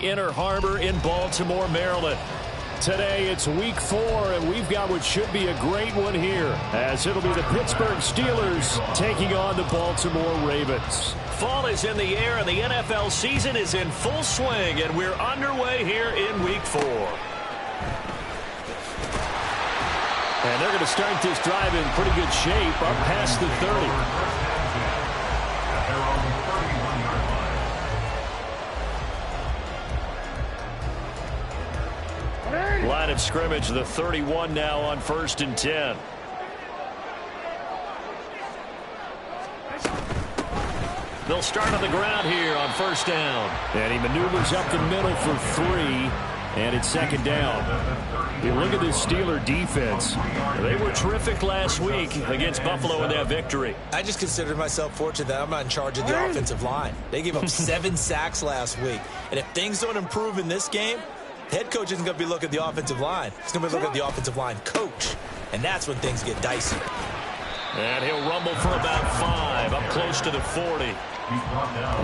Inner Harbor in Baltimore, Maryland. Today it's week 4, and we've got what should be a great one here, as it'll be the Pittsburgh Steelers taking on the Baltimore Ravens. Fall is in the air, and the NFL season is in full swing, and we're underway here in week 4. And they're going to start this drive in pretty good shape, up past the 30. Line of scrimmage, the 31 now on 1st and 10. They'll start on the ground here on 1st down. And he maneuvers up the middle for 3, and it's 2nd down. You look at this Steeler defense. They were terrific last week against Buffalo in that victory. I just consider myself fortunate that I'm not in charge of the offensive line. They gave up 7 sacks last week. And if things don't improve in this game, head coach isn't going to be looking at the offensive line. He's going to be looking at the offensive line coach. And that's when things get dicey. And he'll rumble for about 5, up close to the 40.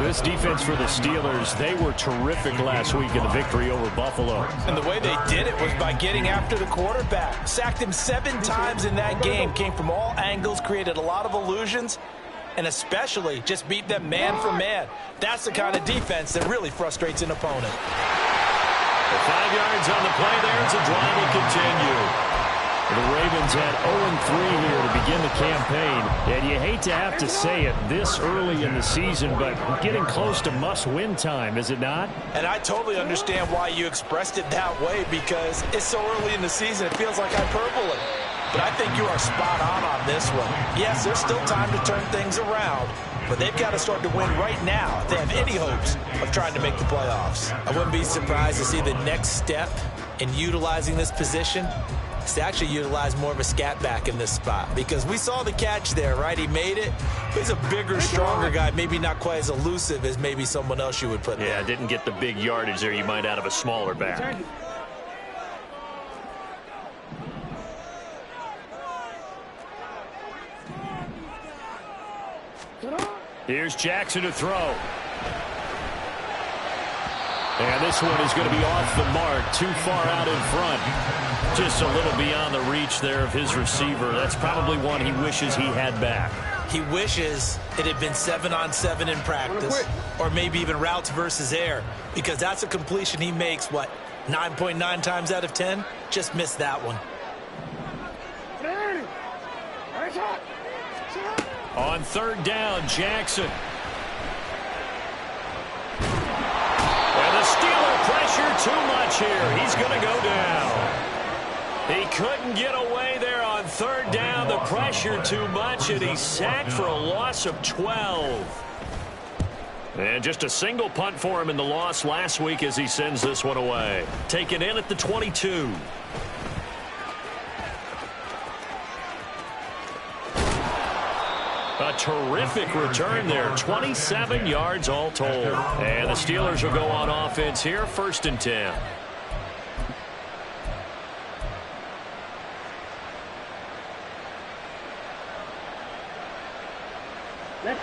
This defense for the Steelers, they were terrific last week in the victory over Buffalo. And the way they did it was by getting after the quarterback. Sacked him 7 times in that game. Came from all angles, created a lot of illusions, and especially just beat them man for man. That's the kind of defense that really frustrates an opponent. 5 yards on the play there as the drive will continue. The Ravens had 0-3 here to begin the campaign. And you hate to have to say it this early in the season, but getting close to must-win time, is it not? And I totally understand why you expressed it that way, because it's so early in the season, it feels like hyperbole. But I think you are spot on this one. Yes, there's still time to turn things around, but they've got to start to win right now if they have any hopes of trying to make the playoffs. I wouldn't be surprised to see the next step in utilizing this position is to actually utilize more of a scat back in this spot, because we saw the catch there, right? He made it. He's a bigger, stronger guy, maybe not quite as elusive as maybe someone else you would put there. Yeah, didn't get the big yardage there you might out of a smaller back. Here's Jackson to throw. And this one is going to be off the mark, too far out in front. Just a little beyond the reach there of his receiver. That's probably one he wishes he had back. He wishes it had been 7-on-7 in practice, or maybe even routes versus air, because that's a completion he makes, 9.9 times out of 10? Just missed that one. On 3rd down, Jackson. And the Steeler pressure too much here. He's going to go down. He couldn't get away there on 3rd down. The pressure too much, and he's sacked for a loss of 12. And just a single punt for him in the loss last week as he sends this one away. Taken in at the 22. A terrific return there. 27 yards all told. And the Steelers will go on offense here, 1st and 10.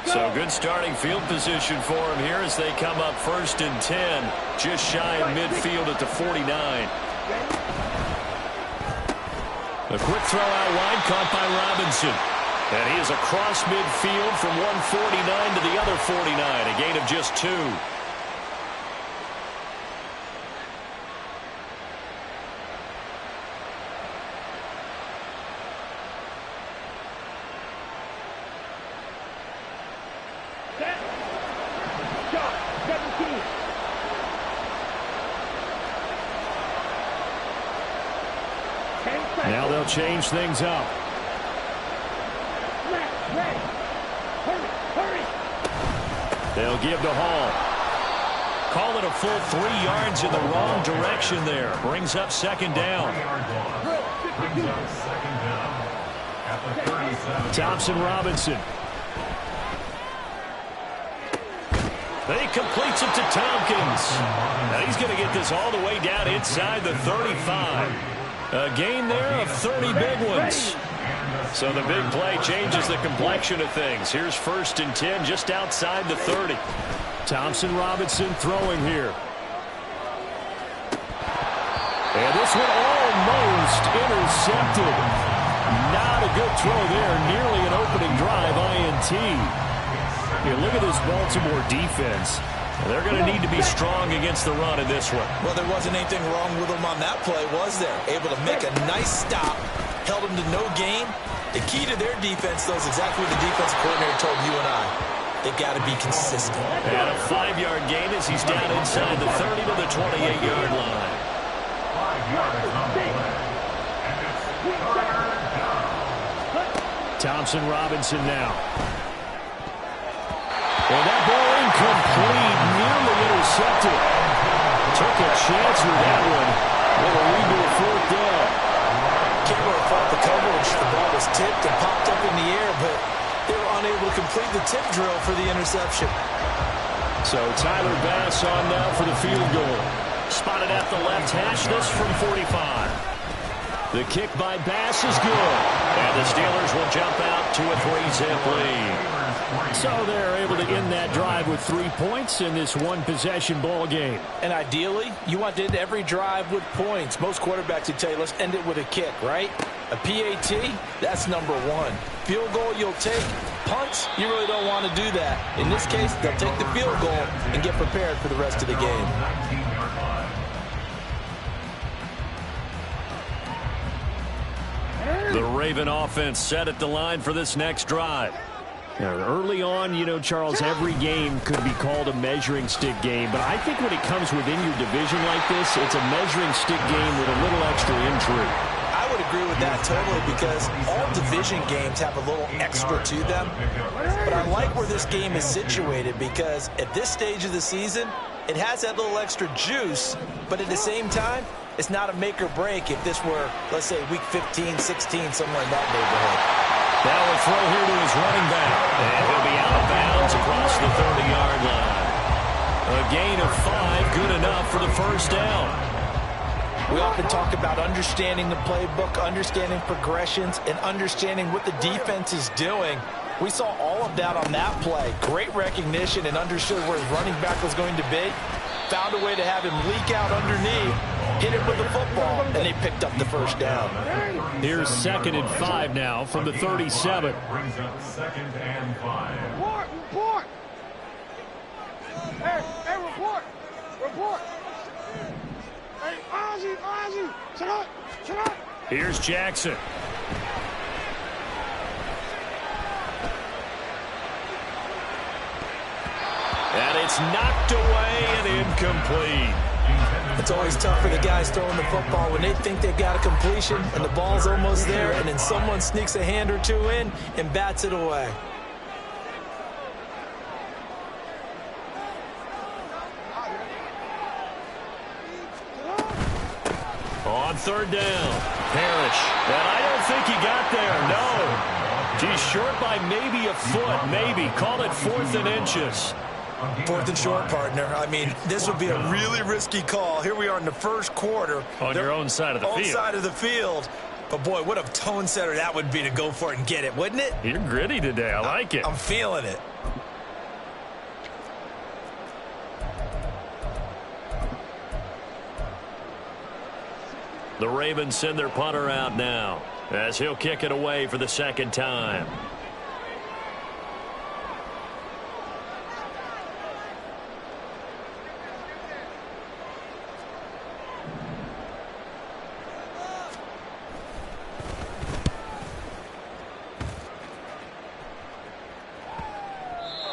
So good starting field position for him here as they come up 1st and 10. Just shy of midfield at the 49. A quick throw out wide, caught by Robinson. And he is across midfield from 149 to the other 49, a gain of just 2. Now they'll change things up. They'll give to Hall. Call it a full 3 yards in the wrong direction there. Brings up 2nd down. Thompson Robinson. He completes it to Tompkins. Now he's going to get this all the way down inside the 35. A gain there of 30 big ones. So the big play changes the complexion of things. Here's 1st and 10 just outside the 30. Thompson Robinson throwing here. And this one almost intercepted. Not a good throw there. Nearly an opening drive INT. Here, look at this Baltimore defense. They're going to need to be strong against the run in this one. Well, there wasn't anything wrong with them on that play, was there? Able to make a nice stop. Held them to no gain. The key to their defense, though, is exactly what the defensive coordinator told you and I. They've got to be consistent. And a 5-yard gain as he's down inside the 30 to the 28-yard line. Thompson Robinson now. And that ball incomplete, nearly intercepted. Took a chance with that one. With a lead to a 4th down. Can't really fault the coverage. The ball was tipped and popped up in the air, but they were unable to complete the tip drill for the interception. So Tyler Bass on now for the field goal. Spotted at the left hash, this from 45. The kick by Bass is good. And the Steelers will jump out to a 3-zip lead. So they're able to end that drive with 3 points in this one-possession ball game. And ideally, you want to end every drive with points. Most quarterbacks would tell you, let's end it with a kick, right? A PAT, that's number 1. Field goal you'll take. Punts, you really don't want to do that. In this case, they'll take the field goal and get prepared for the rest of the game. The Raven offense set at the line for this next drive. Now, early on, you know, Charles, every game could be called a measuring stick game, but I think when it comes within your division like this, it's a measuring stick game with a little extra intrigue. I would agree with that totally because all division games have a little extra to them. But I like where this game is situated because at this stage of the season, it has that little extra juice, but at the same time, it's not a make or break if this were, let's say, week 15, 16, somewhere in that neighborhood. Now a throw here to his running back. And he'll be out of bounds across the 30-yard line. A gain of 5, good enough for the first down. We often talk about understanding the playbook, understanding progressions, and understanding what the defense is doing. We saw all of that on that play. Great recognition and understood where his running back was going to be. Found a way to have him leak out underneath, hit it with the football, and they picked up the first down. Here's 2nd and 5 now from the 37. Brings up 2nd and 5. Report! Hey, report! Hey, Ozzy, shut up! Here's Jackson. And it's knocked away and incomplete. It's always tough for the guys throwing the football when they think they've got a completion and the ball's almost there, and then someone sneaks a hand or two in and bats it away. On 3rd down, Parrish. And I don't think he got there, no. He's short by maybe a foot, maybe. Call it 4th and inches. 4th and short, partner. I mean, this would be a really risky call. Here we are in the first quarter. On your own side of the field. Own side of the field. But, boy, what a tone setter that would be to go for it and get it, wouldn't it? You're gritty today. I like it. I'm feeling it. The Ravens send their punter out now as he'll kick it away for the 2nd time.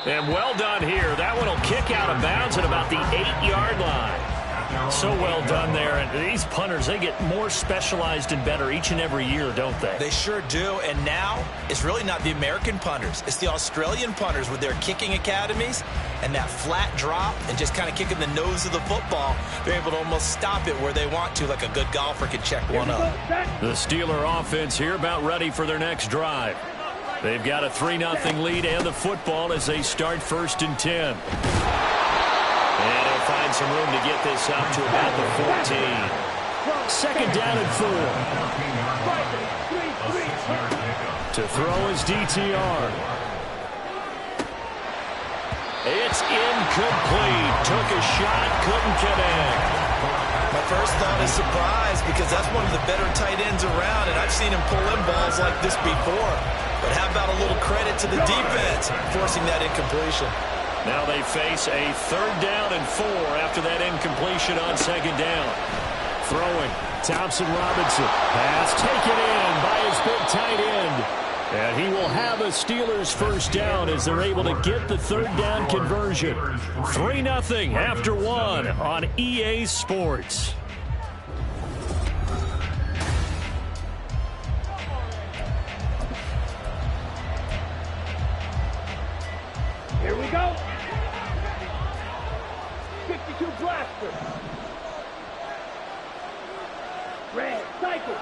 And well done here. That one will kick out of bounds at about the 8-yard line. So well done there. And these punters, they get more specialized and better each and every year, don't they? They sure do. And now it's really not the American punters. It's the Australian punters with their kicking academies and that flat drop and just kind of kicking the nose of the football. They're able to almost stop it where they want to, like a good golfer can check one up. The Steeler offense here about ready for their next drive. They've got a 3-0 lead and the football as they start 1st and 10. And he'll find some room to get this up to about the 14. 2nd down and 4. To throw is DTR. It's incomplete. Took a shot, couldn't connect. My first first thought is surprise because that's one of the better tight ends around, and I've seen him pull in balls like this before. But how about a little credit to the defense forcing that incompletion? Now they face a 3rd down and 4 after that incompletion on 2nd down. Throwing, Thompson Robinson. Pass taken in by his big tight end. And he will have a Steelers 1st down as they're able to get the 3rd down conversion. 3-0 after 1 on EA Sports. Here we go. 52 blaster. Red cycle.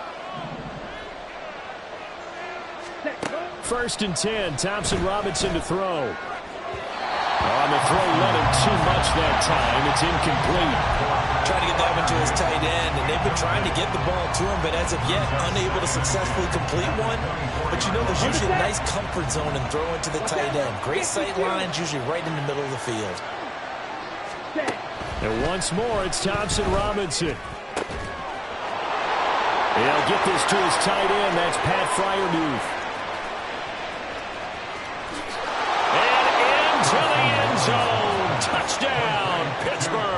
1st and 10, Thompson Robinson to throw. On the throw, led him too much that time. It's incomplete. Trying to get that one to his tight end, and they've been trying to get the ball to him, but as of yet, unable to successfully complete one. But you know, there's usually a nice comfort zone in throwing to the tight end. Great sight lines, usually right in the middle of the field. And once more, it's Thompson Robinson. He'll get this to his tight end. That's Pat Freiermuth. And into the end zone. Touchdown, Pittsburgh.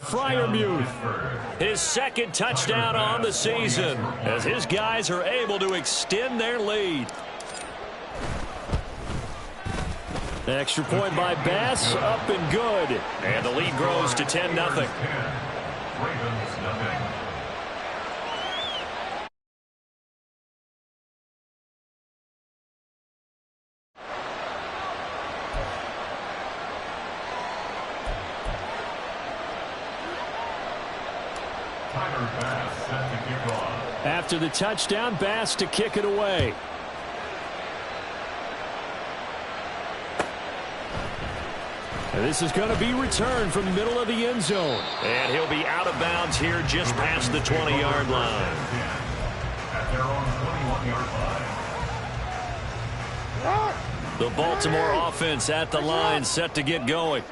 Freiermuth, his 2nd touchdown on the season as his guys are able to extend their lead. Extra point by Bass, up and good. And the lead grows to 10-0. Ravens 0. After the touchdown, Bass to kick it away. And this is going to be returned from the middle of the end zone. And he'll be out of bounds here just past the 20-yard line. At their own 21-yard line. The Baltimore offense at the line, set to get going.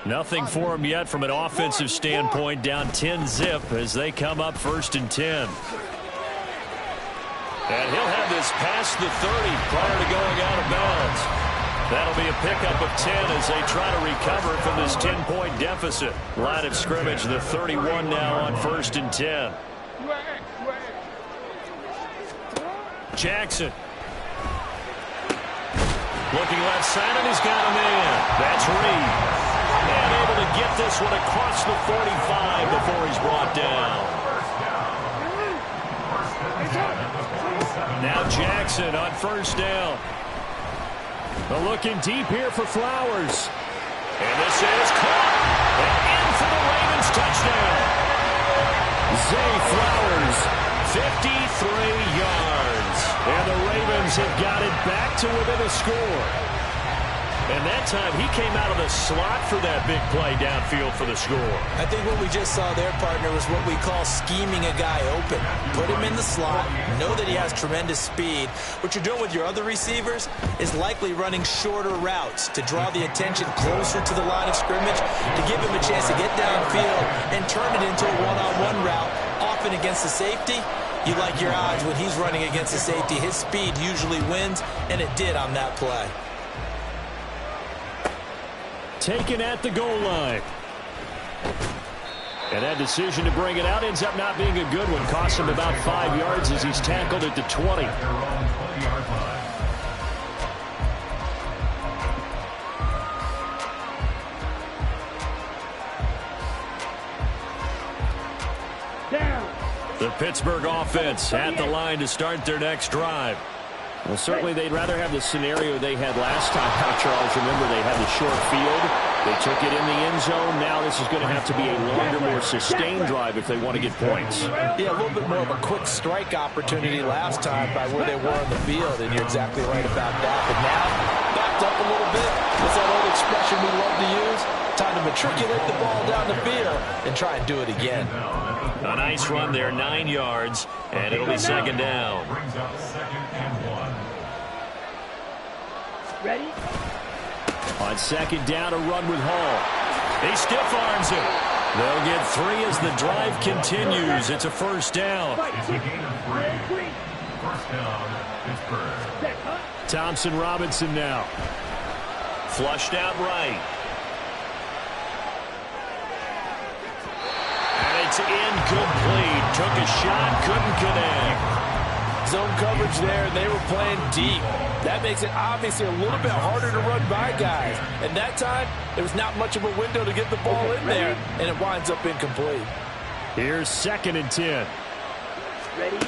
Nothing for him yet from an offensive standpoint, down 10-zip as they come up 1st and 10. And he'll have this past the 30 prior to going out of bounds. That'll be a pickup of 10 as they try to recover from this 10-point deficit. Line of scrimmage, the 31 now on 1st and 10. Jackson. Looking left side, and he's got him in. That's Reed. And able to get this one across the 45 before he's brought down. Now Jackson on 1st down. But looking deep here for Flowers. And this is caught. And in for the Ravens touchdown. Zay Flowers, 53 yards. And the Ravens have got it back to within a score. And that time he came out of the slot for that big play downfield for the score. I think what we just saw there, partner, was what we call scheming a guy open. Put him in the slot, know that he has tremendous speed. What you're doing with your other receivers is likely running shorter routes to draw the attention closer to the line of scrimmage, to give him a chance to get downfield and turn it into a one-on-one route, often against the safety. You like your odds when he's running against the safety. His speed usually wins, and it did on that play. Taken at the goal line. And that decision to bring it out ends up not being a good one. Cost him about 5 yards as he's tackled at the 20. Their own 20-yard line. The Pittsburgh offense at the line to start their next drive. Well, certainly they'd rather have the scenario they had last time out, Charles. Remember, they had the short field. They took it in the end zone. Now this is going to have to be a longer, more sustained drive if they want to get points. Yeah, a little bit more of a quick strike opportunity last time by where they were on the field, and you're exactly right about that. But now, backed up a little bit. It's that old expression we love to use. Time to matriculate the ball down the field and try and do it again. A nice run there, 9 yards, and it'll be second down. Brings up 2nd and 1. Ready? On second down, a run with Hall. He stiff arms it. They'll get 3 as the drive continues. It's a first down. It's a gain of 3. First down, Pittsburgh. Thompson Robinson now. Flushed out right. And it's incomplete. Took a shot, couldn't connect. Zone coverage there, and they were playing deep. That makes it obviously a little bit harder to run by guys. And that time, there was not much of a window to get the ball in there, and it winds up incomplete. Here's 2nd and 10. Ready?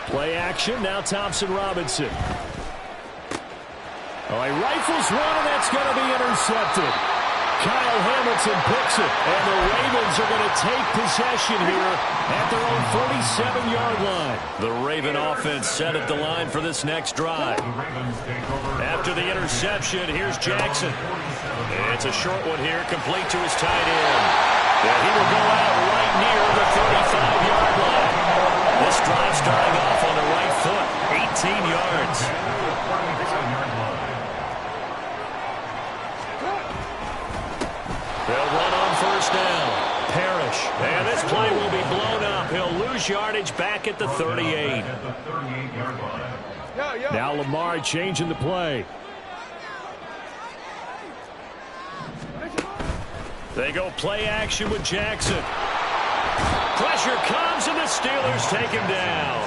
Play action, now Thompson Robinson. Oh, he rifles one, and that's going to be intercepted. Kyle Hamilton picks it, and the Ravens are going to take possession here at their own 47-yard line. The Raven offense set at the line for this next drive. After the interception, here's Jackson. It's a short one here, complete to his tight end. And he will go out right near the 35-yard line. This drive starting off on the right foot, 18 yards. They'll run on first down. Parrish. And this play will be blown up. He'll lose yardage back at the 38. Now Lamar changing the play. They go play action with Jackson. Pressure comes, and the Steelers take him down.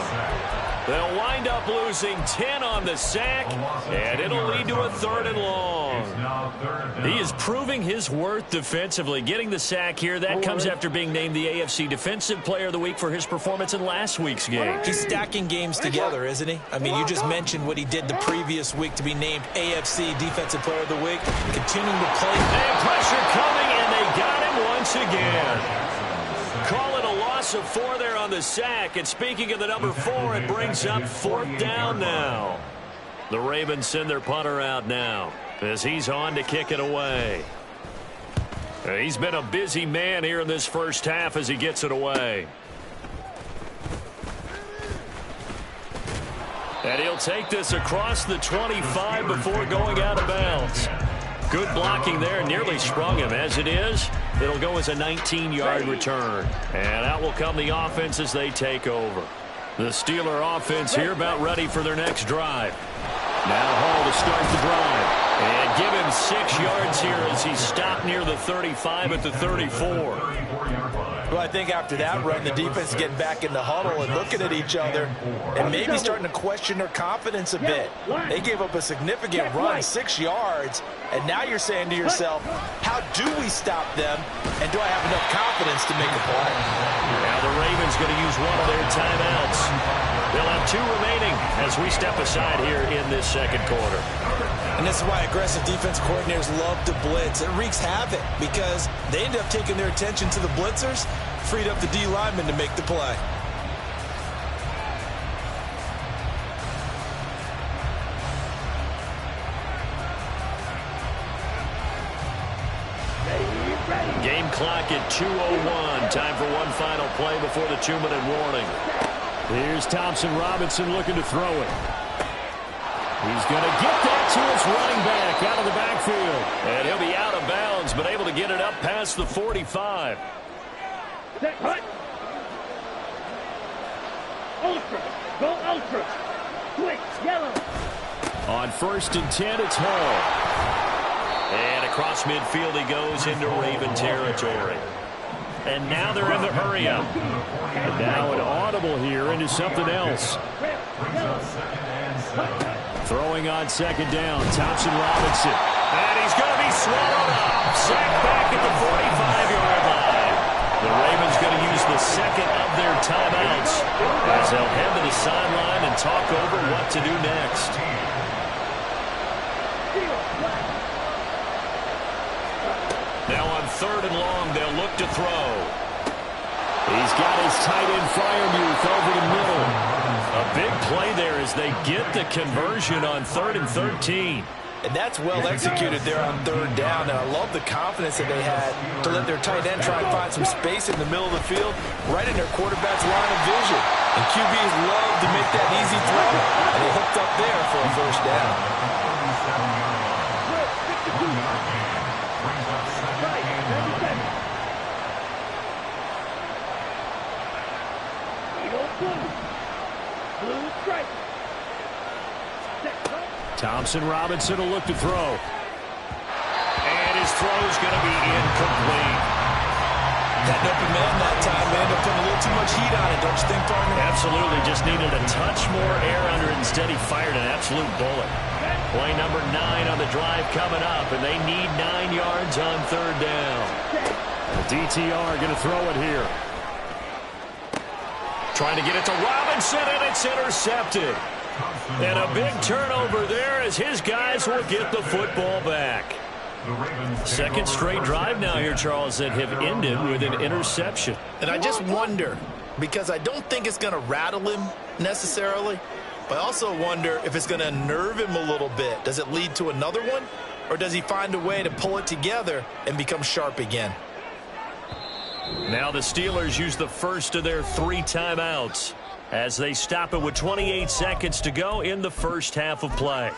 They'll wind up losing 10 on the sack, and it'll lead to a 3rd and long. He is proving his worth defensively. Getting the sack here, that comes after being named the AFC Defensive Player of the Week for his performance in last week's game. He's stacking games together, isn't he? I mean, you just mentioned what he did the previous week to be named AFC Defensive Player of the Week. Continuing to play. And pressure coming, and they got him once again. Call it a loss of 4 there on the sack. And speaking of the number 4, it brings up 4th down now. The Ravens send their punter out now as he's on to kick it away. He's been a busy man here in this first half as he gets it away. And he'll take this across the 25 before going out of bounds. Good blocking there, nearly sprung him. As it is, it'll go as a 19-yard return. And out will come the offense as they take over. The Steeler offense here about ready for their next drive. Now Hall to start the drive. And give him 6 yards here as he's stopped near the 35 at the 34. Well, I think after that run, the defense is getting back in the huddle and looking at each other and maybe starting to question their confidence a bit. They gave up a significant run, 6 yards, and now you're saying to yourself, how do we stop them, and do I have enough confidence to make a play? Now the Ravens going to use one of their timeouts. They'll have 2 remaining as we step aside here in this second quarter. And this is why aggressive defense coordinators love to blitz. It wreaks havoc because they end up taking their attention to the blitzers, freed up the D linemen to make the play. Game clock at 2:01. Time for one final play before the 2-minute warning. Here's Thompson Robinson looking to throw it. He's going to get that to his running back out of the backfield. And he'll be out of bounds, but able to get it up past the 45. Set, cut. Ultra. Go ultra. Quick, yellow. On 1st and 10, it's Hall. And across midfield he goes into Raven territory. And now they're in the hurry-up. And now an audible here into something else. Throwing on 2nd down, Thompson Robinson. And he's going to be swallowed up. Sacked back at the 45-yard line. The Ravens going to use the second of their timeouts as they'll head to the sideline and talk over what to do next. Now on 3rd and long, they'll look to throw. He's got his tight end Fryermuth over the middle. A big play there as they get the conversion on 3rd and 13. And that's well executed there on 3rd down. And I love the confidence that they had to let their tight end try and find some space in the middle of the field, right in their quarterback's line of vision. And QBs love to make that easy throw. And they hooked up there for a 1st down. Thompson Robinson will look to throw. And his throw's going to be incomplete. Had an open man that time, man. They're putting a little too much heat on it, don't you think, partner? Absolutely. Just needed a touch more air under it. Instead, he fired an absolute bullet. Play number 9 on the drive coming up, and they need 9 yards on 3rd down. The DTR going to throw it here. Trying to get it to Robinson, and it's intercepted. And a big turnover there as his guys will get the football back. Second straight drive now here, Charles, that have ended with an interception. And I just wonder, because I don't think it's going to rattle him necessarily, but I also wonder if it's going to unnerve him a little bit. Does it lead to another one? Or does he find a way to pull it together and become sharp again? Now the Steelers use the first of their 3 timeouts as they stop it with 28 seconds to go in the first half of play.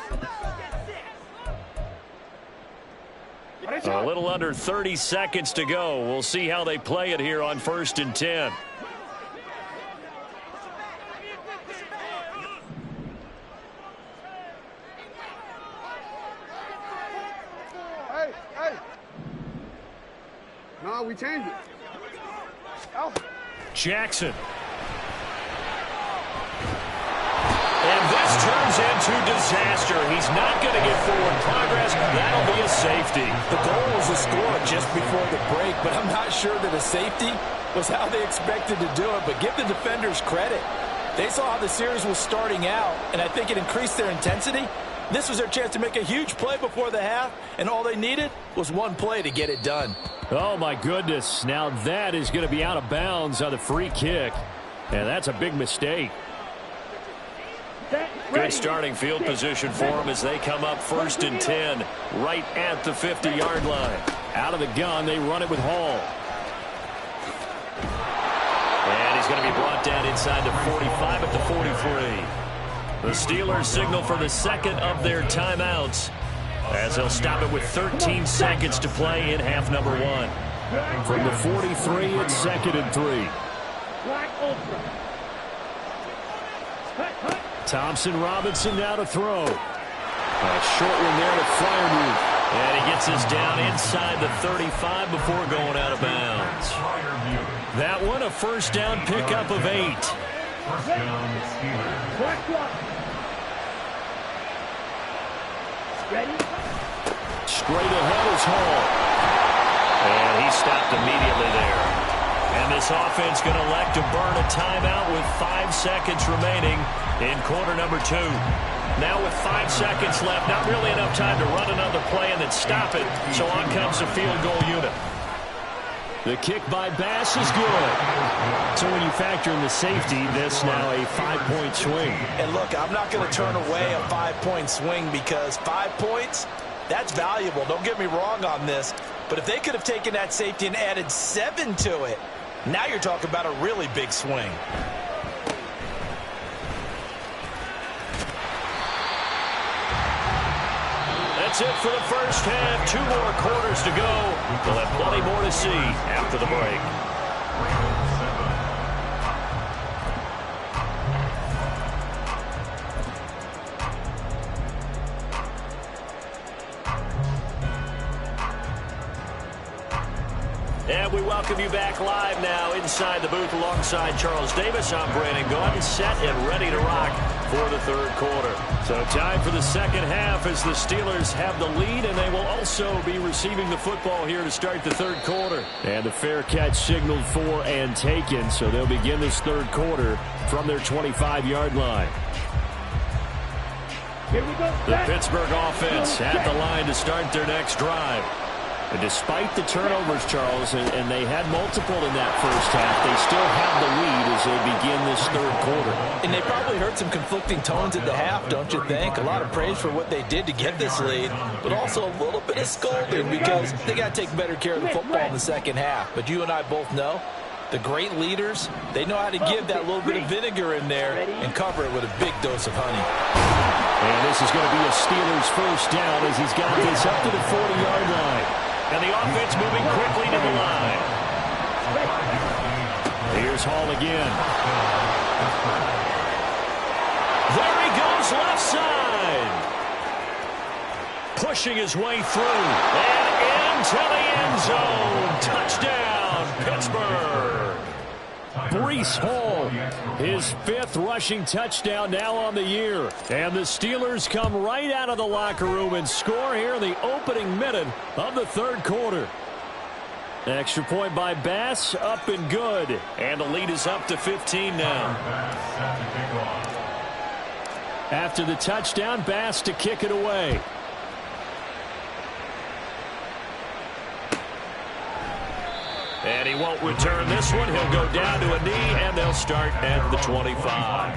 A little under 30 seconds to go. We'll see how they play it here on 1st and 10. Hey. No, we changed it. Jackson. And this turns into disaster. He's not going to get forward progress. That'll be a safety. The goal was to score just before the break, but I'm not sure that a safety was how they expected to do it. But give the defenders credit. They saw how the series was starting out, and I think it increased their intensity. This was their chance to make a huge play before the half, and all they needed was one play to get it done. Oh, my goodness. Now that is going to be out of bounds on the free kick. And that's a big mistake. Good starting field position for them as they come up 1st and 10, right at the 50-yard line. Out of the gun, they run it with Hall. And he's going to be brought down inside the 45 at the 43. The Steelers signal for the second of their timeouts as they'll stop it with 13 seconds to play in half number 1. From the 43, it's 2nd and 3. Thompson Robinson now to throw. A short one there to Fryermuth. And he gets us down inside the 35 before going out of bounds. That one, a 1st down pickup of 8. Ready? Straight ahead is Hall. And he stopped immediately there. And this offense going to elect to burn a timeout with 5 seconds remaining in quarter number 2. Now with 5 seconds left, not really enough time to run another play and then stop it. So on comes the field goal unit. The kick by Bass is good. So when you factor in the safety, this now a 5-point swing. And look, I'm not going to turn away a 5-point swing because 5 points, that's valuable. Don't get me wrong on this. But if they could have taken that safety and added 7 to it, now you're talking about a really big swing. That's it for the first half. 2 more quarters to go. We'll have plenty more to see after the break. And we We welcome you back live now inside the booth alongside Charles Davis. I'm Brandon Gaudin, set and ready to rock for the third quarter. So time for the second half as the Steelers have the lead, and they will also be receiving the football here to start the third quarter. And the fair catch signaled for and taken, so they'll begin this third quarter from their 25-yard line. Here we go. The Pittsburgh offense at the line to start their next drive. And despite the turnovers, Charles, and they had multiple in that first half, they still have the lead as they begin this third quarter. And they probably heard some conflicting tones at the half, don't you think? A lot of praise for what they did to get this lead, but also a little bit of scolding because they got to take better care of the football in the second half. But you and I both know the great leaders, they know how to give that little bit of vinegar in there and cover it with a big dose of honey. And this is going to be a Steelers first down as he's got this up to the 40-yard line. And the offense moving quickly to the line. Here's Hall again. There he goes left side. Pushing his way through. And into the end zone. Touchdown, Pittsburgh. Breece Hall, his fifth rushing touchdown now on the year. And the Steelers come right out of the locker room and score here in the opening minute of the third quarter. Extra point by Bass, up and good. And the lead is up to 15 now. After the touchdown, Bass to kick it away. And he won't return this one. He'll go down to a knee, and they'll start at the 25.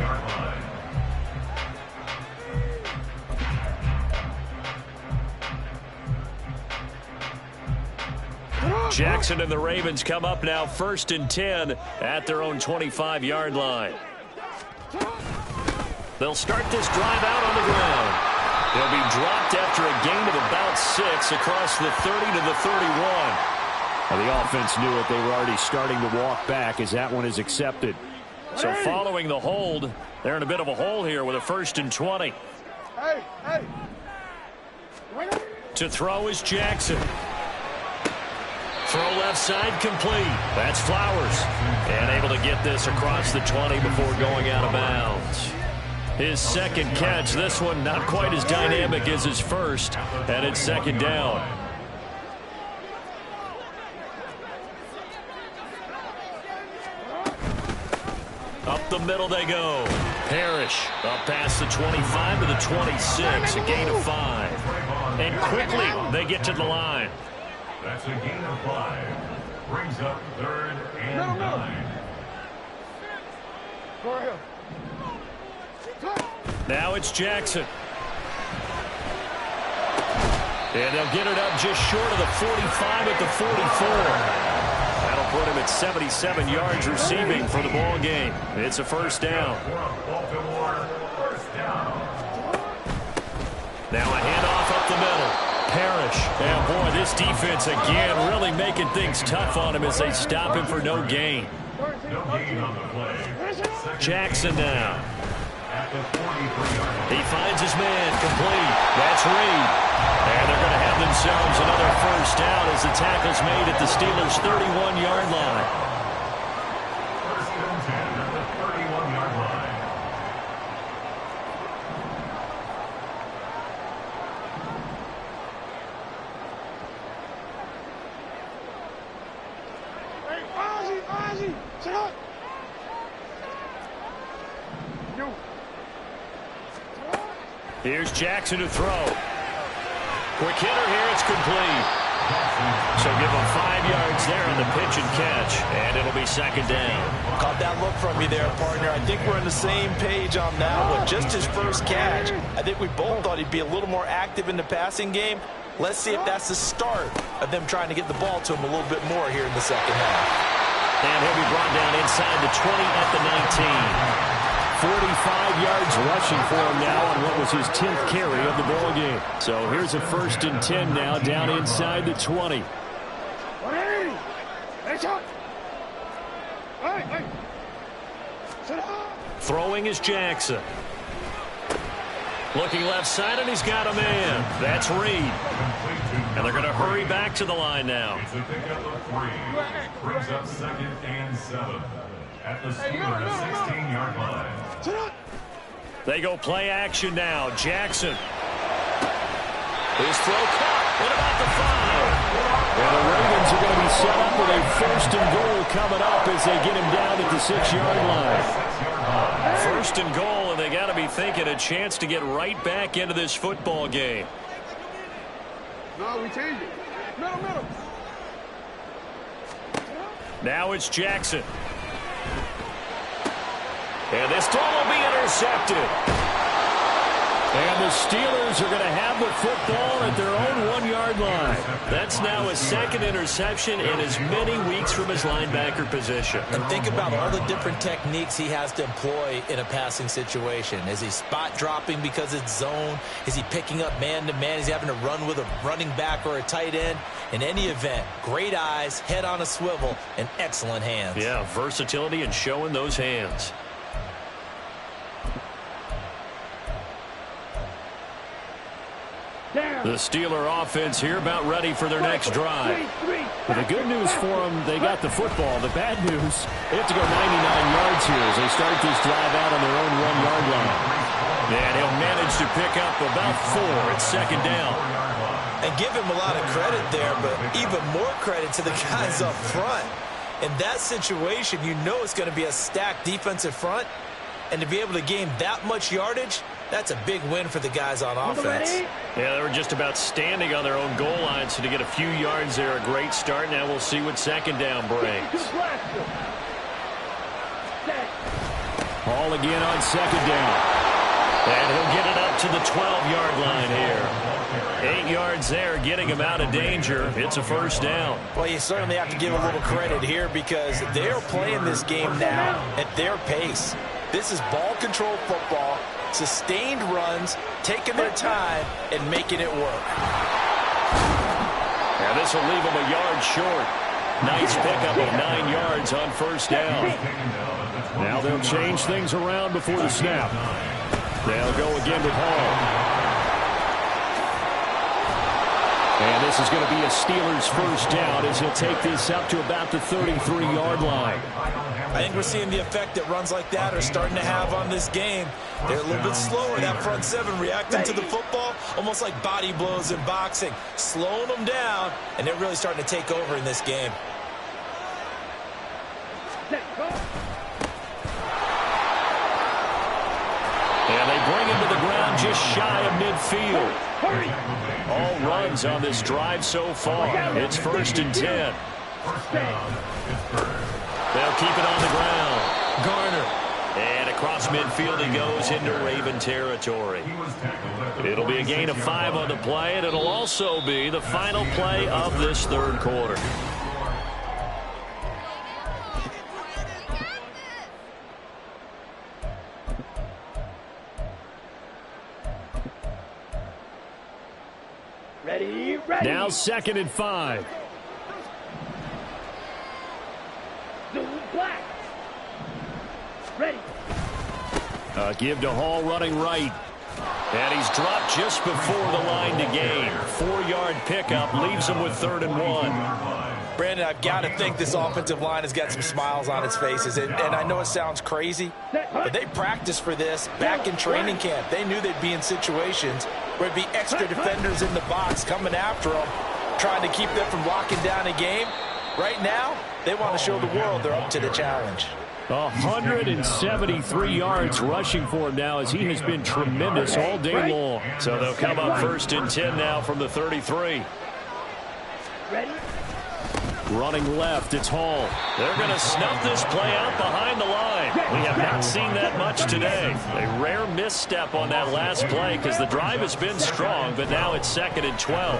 Jackson and the Ravens come up now 1st and 10 at their own 25-yard line. They'll start this drive out on the ground. They'll be dropped after a gain of about 6 across the 30 to the 31. Well, the offense knew it. They were already starting to walk back as that one is accepted. So following the hold, they're in a bit of a hole here with a 1st and 20. To throw is Jackson. Throw left side complete. That's Flowers. And able to get this across the 20 before going out of bounds. His second catch, this one not quite as dynamic as his first, and it's 2nd down. Up the middle they go. Parrish up past the 25 to the 26, a gain of 5. And quickly they get to the line. That's a gain of 5. Brings up 3rd and 9. Now it's Jackson. And they'll get it up just short of the 45 at the 44. That'll put him at 77 yards receiving for the ball game. It's a 1st down. Now a handoff up the middle. Parrish. And boy, this defense again really making things tough on him as they stop him for no gain. Jackson now. He finds his man complete. That's Reed. And they're going to have themselves another 1st down as the tackle's made at the Steelers' 31-yard line. 1st and 10 at the 31-yard line. Ozzy, sit up. Here's Jackson to throw. Quick hitter here, it's complete. So give him 5 yards there on the pitch and catch, and it'll be 2nd down. Caught that look from you there, partner. I think we're on the same page on that one. Just his first catch. I think we both thought he'd be a little more active in the passing game. Let's see if that's the start of them trying to get the ball to him a little bit more here in the second half. And he'll be brought down inside the 20 at the 19. 45 yards rushing for him now on what was his 10th carry of the ball game. So here's a 1st and 10 now down inside the 20. Throwing is Jackson. Looking left side, and he's got a man. That's Reed. And they're going to hurry back to the line now. It's a pickup of 3. Brings up 2nd and 7 at the Steelers' 16-yard line. They go play action now. Jackson. His throw caught. What about the 5? Well, the Ravens are going to be set up with a 1st and goal coming up as they get him down at the 6-yard line. 1st and goal, and they got to be thinking a chance to get right back into this football game. No, we changed it. Middle. Now it's Jackson. And this throw will be intercepted. And the Steelers are going to have the football at their own 1-yard line. That's now his 2nd interception in as many weeks from his linebacker position. And think about all the different techniques he has to employ in a passing situation. Is he spot dropping because it's zone? Is he picking up man-to-man? Is he having to run with a running back or a tight end? In any event, great eyes, head on a swivel, and excellent hands. Yeah, versatility and showing those hands. The Steeler offense here about ready for their next drive. But the good news for them, they got the football. The bad news, they have to go 99 yards here as they start this drive out on their own 1-yard line. And he'll manage to pick up about 4 at 2nd down. And give him a lot of credit there, but even more credit to the guys up front. In that situation, you know it's going to be a stacked defensive front. And to be able to gain that much yardage, that's a big win for the guys on offense. Yeah, they were just about standing on their own goal line, so to get a few yards there, a great start. Now we'll see what 2nd down brings. Ball again on 2nd down. And he'll get it up to the 12-yard line here. 8 yards there, getting him out of danger. It's a 1st down. Well, you certainly have to give a little credit here because they're playing this game now at their pace. This is ball control football, sustained runs, taking their time, and making it work. And this will leave them a yard short. Nice pickup of 9 yards on 1st down. Now they'll change things around before the snap. They'll go again with Hall. And this is going to be a Steelers 1st down as he'll take this up to about the 33-yard line. I think we're seeing the effect that runs like that are starting to have on this game. They're a little bit slower, that front 7, reacting to the football, almost like body blows in boxing, slowing them down, and they're really starting to take over in this game. And they bring him to the ground just shy of midfield. All runs on this drive so far. It's 1st and 10. They'll keep it on the ground. Garner. And across midfield he goes into Raven territory. It'll be a gain of 5 on the play, and it'll also be the final play of this 3rd quarter. Ready. Now 2nd and 5. Black. Ready. Give to Hall running right. And he's dropped just before the line to gain. 4-yard pickup leaves him with 3rd and 1. Brandon, I've got to think this offensive line has got some smiles on its faces. And I know it sounds crazy, but they practiced for this back in training camp. They knew they'd be in situations where it'd be extra defenders in the box coming after them, trying to keep them from locking down a game. Right now, they want to show the world they're up to the challenge. 173 yards rushing for him now as he has been tremendous all day long. So they'll come up 1st and 10 now from the 33. Ready. Running left, it's Hall. They're going to snuff this play out behind the line. We have not seen that much today. A rare misstep on that last play because the drive has been strong, but now it's 2nd and 12.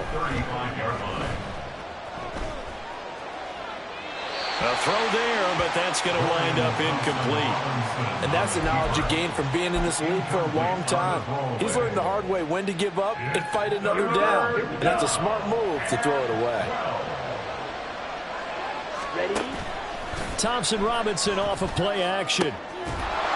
A throw there, but that's going to wind up incomplete. And that's the knowledge you gain from being in this league for a long time. He's learned the hard way when to give up and fight another down. And that's a smart move to throw it away. Ready. Thompson Robinson off of play action.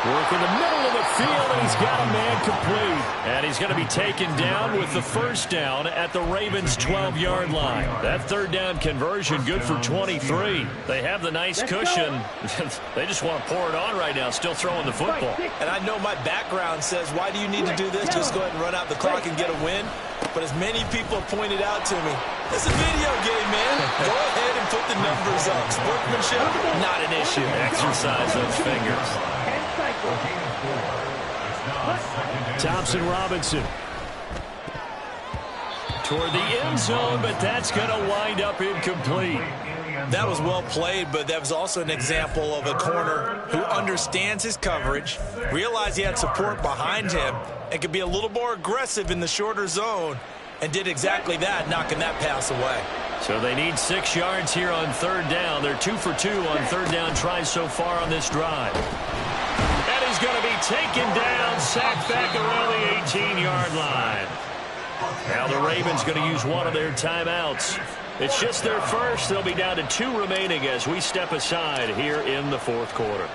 Working the middle of the field, and he's got a man complete. And he's going to be taken down with the first down at the Ravens' 12-yard line. That third down conversion good for 23. They have the nice cushion. They just want to pour it on right now, still throwing the football. And I know my background says, why do you need to do this? Just go ahead and run out the clock and get a win. But as many people have pointed out to me, it's a video game, man. Go ahead and put the numbers up. Sportsmanship, not an issue. Exercise those fingers. Thompson Robinson toward the end zone, but that's going to wind up incomplete. That was well played, but that was also an example of a corner who understands his coverage, realized he had support behind him, and could be a little more aggressive in the shorter zone, and did exactly that, knocking that pass away. So they need 6 yards here on third down. They're 2 for 2 on third down tries so far on this drive. And he's going to be taken down, sacked back around the 18-yard line. Now the Ravens going to use one of their timeouts. It's just their first. They'll be down to 2 remaining as we step aside here in the fourth quarter.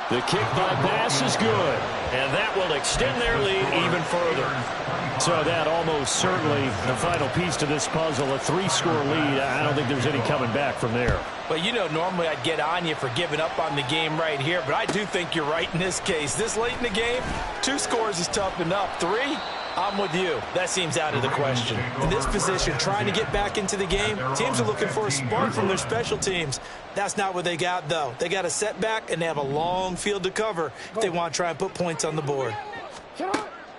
The kick by Bass is good, and that will extend their lead even further. So that almost certainly the final piece to this puzzle, a 3-score lead. I don't think there's any coming back from there. Well, you know, normally I'd get on you for giving up on the game right here, but I do think you're right in this case. This late in the game, 2 scores is tough enough. 3, I'm with you. That seems out of the question. In this position, trying to get back into the game, teams are looking for a spark from their special teams. That's not what they got, though. They got a setback, and they have a long field to cover if they want to try and put points on the board.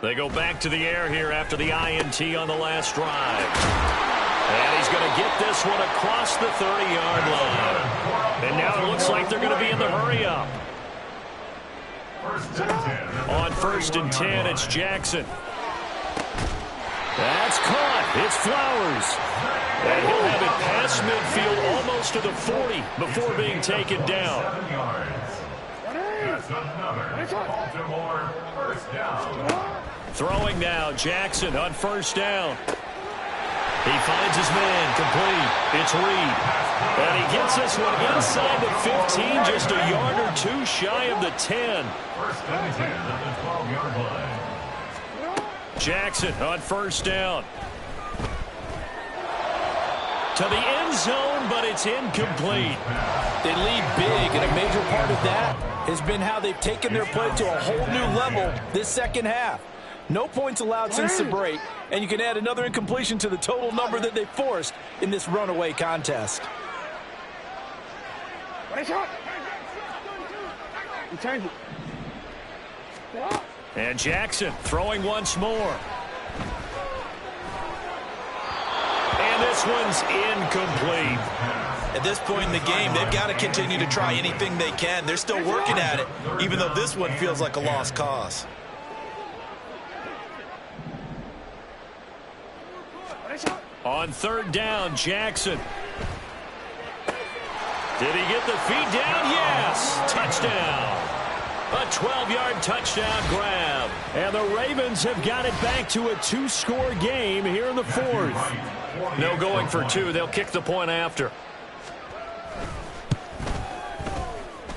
They go back to the air here after the INT on the last drive. And he's going to get this one across the 30-yard line. And now it looks like they're going to be in the hurry-up. On 1st and 10, it's Jackson. That's caught. It's Flowers. And he'll have it past midfield almost to the 40 before being taken down. That's another Baltimore first down. Throwing now, Jackson on 1st down. He finds his man, complete. It's Reed. And he gets this one inside the 15, just a yard or 2 shy of the 10. 1st and 10 at the 12-yard line. Jackson on 1st down. To the end zone, but it's incomplete. They lead big, and a major part of that has been how they've taken their play to a whole new level this second half. No points allowed since the break, and you can add another incompletion to the total number that they forced in this runaway contest. And Jackson throwing once more. And this one's incomplete. At this point in the game, they've got to continue to try anything they can. They're still working at it, even though this one feels like a lost cause. On 3rd down, Jackson. Did he get the feet down? Yes. Touchdown. A 12-yard touchdown grab. And the Ravens have got it back to a 2-score game here in the 4th. No going for 2. They'll kick the point after.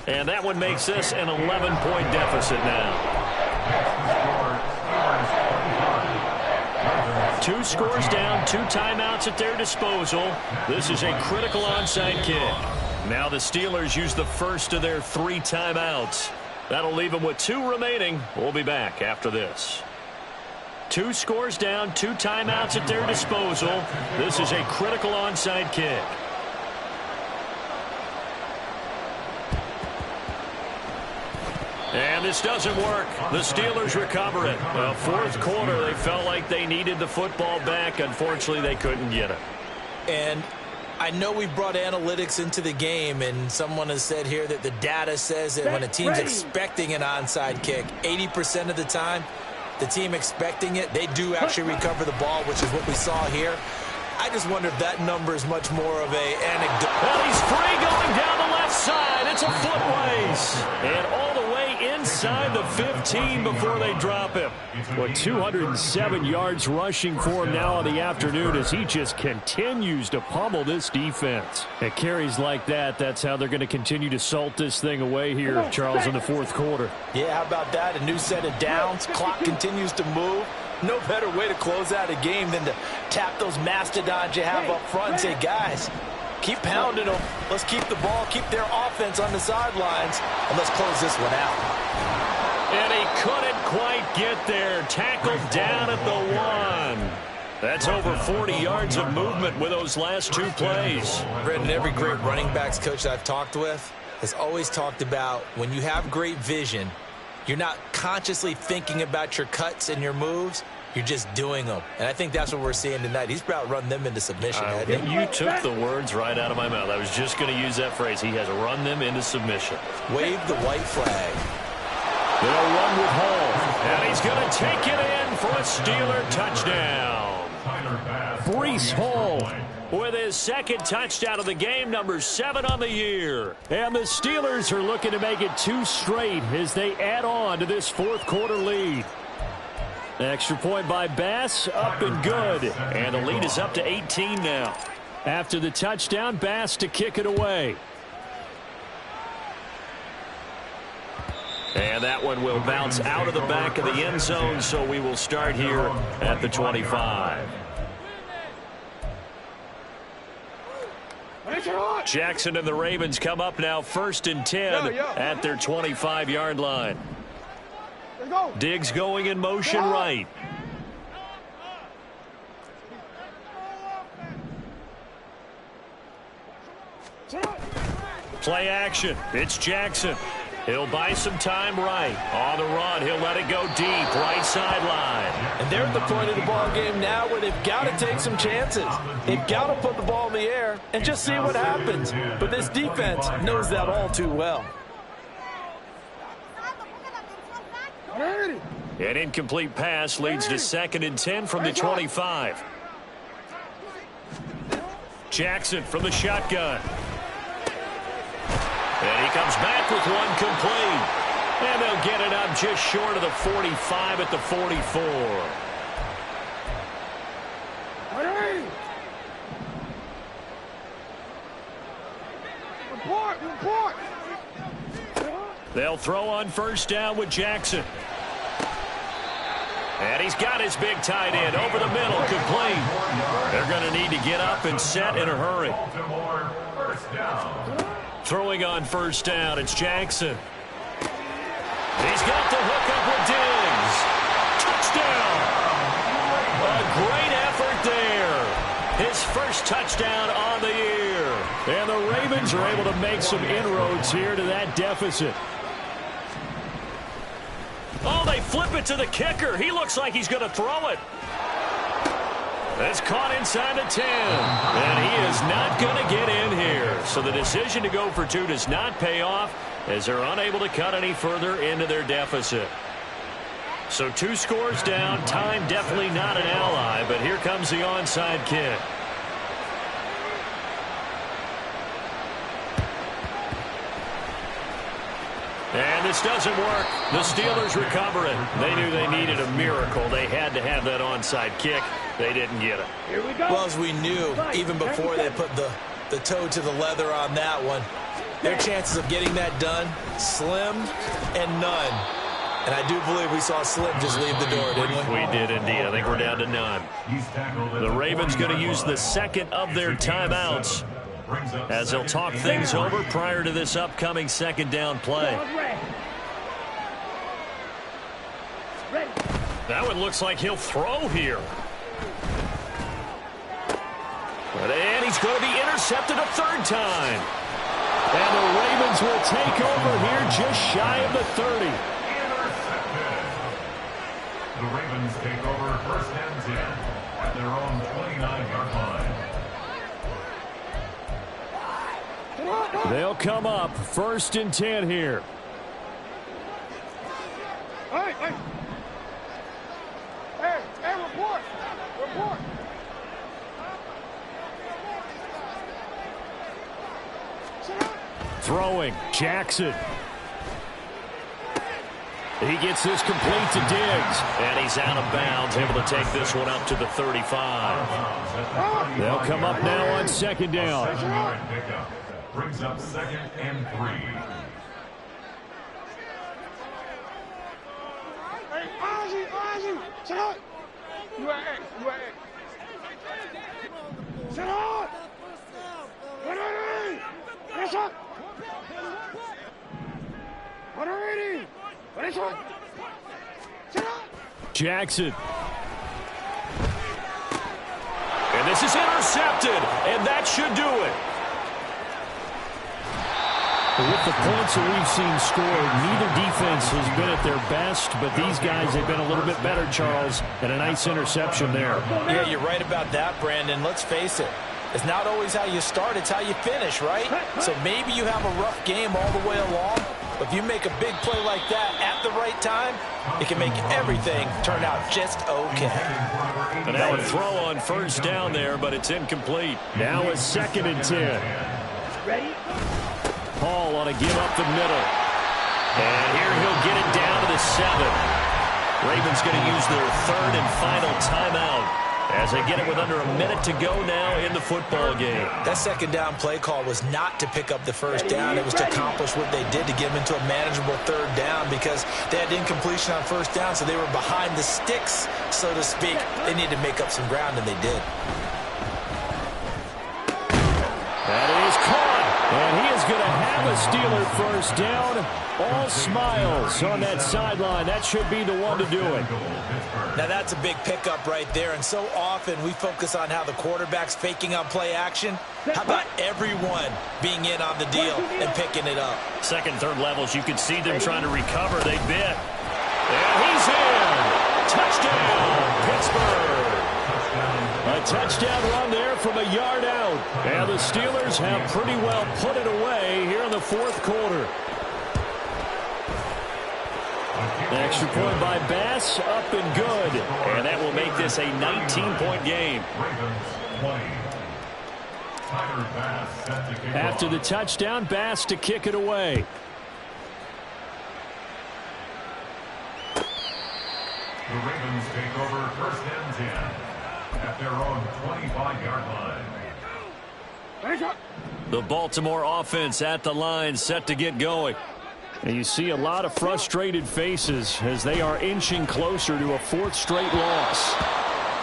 And that one makes this an 11-point deficit now. 2 scores down, 2 timeouts at their disposal. This is a critical onside kick. Now the Steelers use the first of their 3 timeouts. That'll leave them with 2 remaining. We'll be back after this. 2 scores down, 2 timeouts at their disposal. This is a critical onside kick. And this doesn't work. The Steelers recover it. Well, 4th quarter, they felt like they needed the football back. Unfortunately, they couldn't get it. And I know we brought analytics into the game, and someone has said here that the data says that when a team's expecting an onside kick, 80% of the time, the team expecting it, they do actually recover the ball, which is what we saw here. I just wonder if that number is much more of a anecdote. Well, he's free going down the left side. It's a foot race. And all the way inside inside the 15 before they drop him. Well, 207 yards rushing for him now on the afternoon as he just continues to pummel this defense. At carries like that, that's how they're going to continue to salt this thing away here, Charles, in the fourth quarter. Yeah, how about that? A new set of downs. Clock continues to move. No better way to close out a game than to tap those mastodons you have up front and say, guys, keep pounding them. Let's keep the ball, keep their offense on the sidelines, and let's close this one out. And he couldn't quite get there. Tackled down at the 1. That's over 40 yards of movement with those last 2 plays. Brendan, every great running backs coach I've talked with has always talked about when you have great vision, you're not consciously thinking about your cuts and your moves. You're just doing them. And I think that's what we're seeing tonight. He's about run them into submission. You took the words right out of my mouth. I was just going to use that phrase. He has run them into submission. Wave the white flag. They'll run with Hall. And he's going to take it in for a Steeler touchdown. Breece Hall with his second touchdown of the game, number 7 on the year. And the Steelers are looking to make it 2 straight as they add on to this fourth quarter lead. Extra point by Bass, up and good. And the lead is up to 18 now. After the touchdown, Bass to kick it away. And that one will bounce out of the back of the end zone, so we will start here at the 25. Jackson and the Ravens come up now 1st and 10 at their 25-yard line. Diggs going in motion right. Play action. It's Jackson. He'll buy some time right. On the run, he'll let it go deep, right sideline. And they're at the point of the ball game now where they've got to take some chances. They've got to put the ball in the air and just see what happens. But this defense knows that all too well. An incomplete pass leads to 2nd and 10 from the 25. Jackson from the shotgun. And he comes back with one complete. And they'll get it up just short of the 45 at the 44. Report. They'll throw on 1st down with Jackson. And he's got his big tight end over the middle, complete. They're going to need to get up and set in a hurry. Throwing on 1st down, it's Jackson. He's got the hook up with Diggs. Touchdown! A great effort there. His first touchdown on the year. And the Ravens are able to make some inroads here to that deficit. Oh, they flip it to the kicker. He looks like he's going to throw it. It's caught inside the 10. And he is not going to get in here. So the decision to go for 2 does not pay off as they're unable to cut any further into their deficit. So 2 scores down. Time definitely not an ally, but here comes the onside kick. And this doesn't work. The Steelers recover it. They knew they needed a miracle. They had to have that onside kick. They didn't get it. Here we go. Well, as we knew, even before they put the toe to the leather on that one, their chances of getting that done, slim and none. And I do believe we saw Slim just leave the door, didn't we? We did indeed. I think we're down to none. The Ravens going to use the second of their timeouts as they'll talk things over prior to this upcoming 2nd down play. That one looks like he'll throw here. And he's going to be intercepted a 3rd time. And the Ravens will take over here just shy of the 30. The Ravens take over 1st and 10 at their own 29-yard line. They'll come up 1st and 10 here. Hey, report. Throwing, Jackson. He gets this complete to Diggs. And he's out of bounds, able to take this one up to the 35. They'll come up now on second down. Brings up 2nd and 3. Hey, Ozzy, sit up. You at X. Sit up. Ready. Yes, sir. Ready. Ready, sir. Sit up. Jackson. And this is intercepted, and that should do it. With the points that we've seen scored, neither defense has been at their best, but these guys have been a little bit better, Charles, and a nice interception there. Yeah, you're right about that, Brandon. Let's face it. It's not always how you start, it's how you finish, right? So maybe you have a rough game all the way along, but if you make a big play like that at the right time, it can make everything turn out just okay. And now a throw on first down there, but it's incomplete. Now a 2nd and 10. Paul on a give up the middle. And here he'll get it down to the 7. Ravens going to use their 3rd and final timeout as they get it with under a minute to go now in the football game. That second down play call was not to pick up the first down. It was to accomplish what they did to get them into a manageable 3rd down because they had incompletion on first down, so they were behind the sticks, so to speak. They needed to make up some ground, and they did. That is caught. And he is going to have a Steeler first down. All smiles on that sideline. That should be the one to do it. Now, that's a big pickup right there, and so often we focus on how the quarterback's faking on play action. How about everyone being in on the deal and picking it up? 2nd, 3rd levels, you could see them trying to recover. They bit. And he's in. Touchdown, Pittsburgh. A touchdown run there from a yard out. And the Steelers have pretty well put it away here in the 4th quarter. Extra point by Bass, up and good. And that will make this a 19-point game. After the touchdown, Bass to kick it away. The Ravens take over 1st and 10 at their own 25-yard line. The Baltimore offense at the line, set to get going. And you see a lot of frustrated faces as they are inching closer to a 4th straight loss.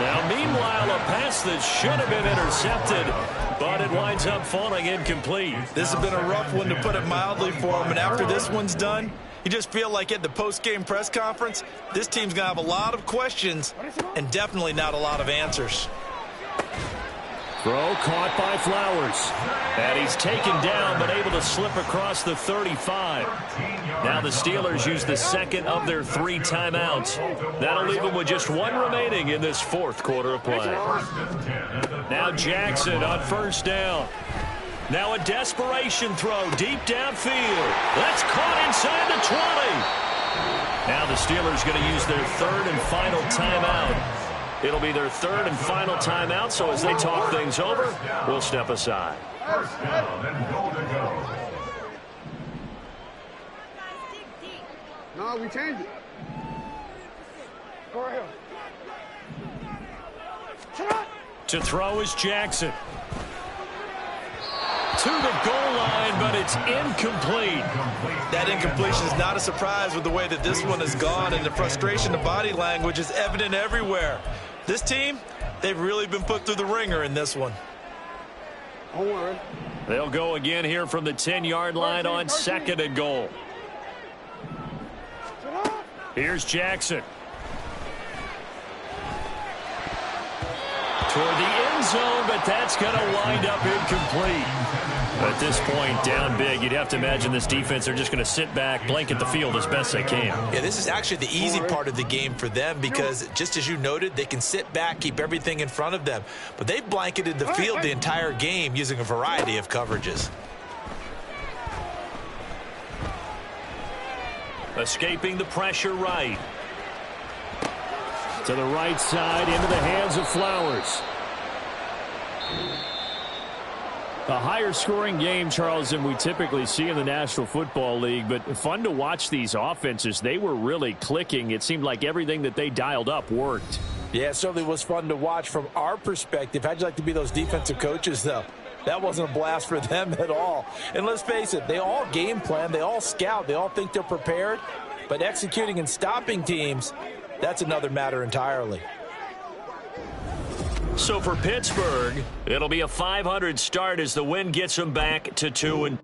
Now, meanwhile, a pass that should have been intercepted, but it winds up falling incomplete. This has been a rough one, to put it mildly, for them, and after this one's done, you just feel like at the post-game press conference, this team's going to have a lot of questions and definitely not a lot of answers. Throw caught by Flowers. And he's taken down, but able to slip across the 35. Now the Steelers use the 2nd of their 3 timeouts. That'll leave them with just 1 remaining in this 4th quarter of play. Now Jackson on first down. Now a desperation throw deep downfield. That's caught inside the 20. Now the Steelers going to use their 3rd and final timeout. It'll be their 3rd and final timeout, so as they talk things over, we'll step aside. First down and goal to go. No, we changed it. Go ahead. To throw is Jackson. To the goal line, but it's incomplete. That incompletion is not a surprise with the way that this one has gone, and the frustration, the body language is evident everywhere. This team, they've really been put through the ringer in this one. Don't worry. They'll go again here from the 10-yard line on 2nd and goal. Here's Jackson. Toward the end zone, but that's going to wind up incomplete. At this point, down big, you'd have to imagine this defense are just going to sit back, blanket the field as best they can. Yeah, this is actually the easy part of the game for them because, just as you noted, they can sit back, keep everything in front of them. But they've blanketed the field the entire game using a variety of coverages. Escaping the pressure right. To the right side, into the hands of Flowers. A higher scoring game, Charles, than we typically see in the National Football League, but fun to watch these offenses. They were really clicking. It seemed like everything that they dialed up worked. Yeah, it certainly was fun to watch from our perspective. How'd you like to be those defensive coaches, though? That wasn't a blast for them at all. And let's face it, they all game plan, they all scout, they all think they're prepared, but executing and stopping teams, that's another matter entirely. So for Pittsburgh, it'll be a 500 start as the win gets them back to 2-2.